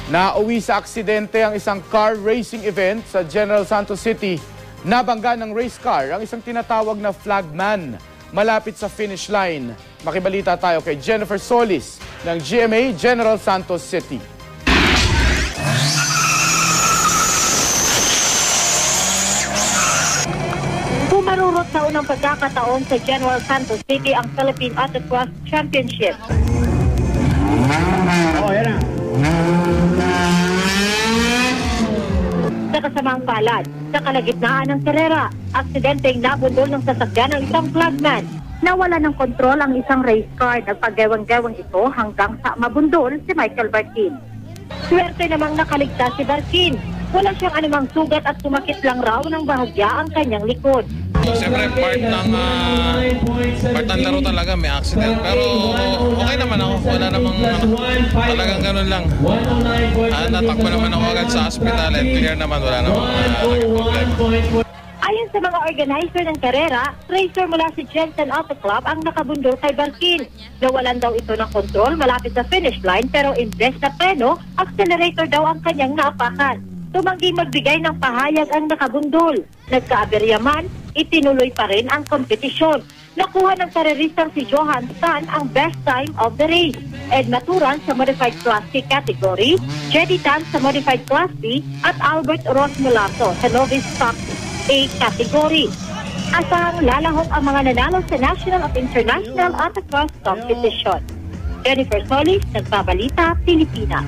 Nauwi sa aksidente ang isang car racing event sa General Santos City. Nabangga ng race car ang isang tinatawag na flagman malapit sa finish line. Makibalita tayo kay Jennifer Solis ng GMA General Santos City. Pumarurot sa unang pagkakataon sa General Santos City ang Philippine Autocross Championship. Sa kasamang palad, sa kalagitnaan ng karera, aksidenteng nabundol ng sasakyan ng isang flagman. Nawala ng kontrol ang isang race car. Nagpagewang-gewang ito hanggang sa mabundol si Michael Barkin. Swerte namang nakaligtas si Barkin. Wala siyang anumang sugat at sumakit lang raw ng bahagya ang kanyang likod. Siyempre part ng laro talaga may accident, pero okay naman ako, wala namang talagang ganun lang. Natakbo naman ako agad sa hospital and clear naman, wala namang problema. Ayon sa mga organizer ng karera, racer mula si Jensen Auto Club ang nakabundol kay Barkin. Nawalan daw ito ng kontrol malapit sa finish line, pero imbes na preno, accelerator daw ang kanyang naapakan. Tumanggi magbigay ng pahayag ang nakabundol. Nagkaaberya man, itinuloy pa rin ang kompetisyon. Nakuha ng kareristang si Johan Tan ang best time of the race. Ed Maturan sa Modified Class C category, Jedi Tan sa Modified Class B, at Albert Ross Mulato sa Novice Stock A category. Asahang lalahok ang mga nanalo sa National at International Autocross Competition. Jennifer Solis, Nagbabalita, Pilipinas.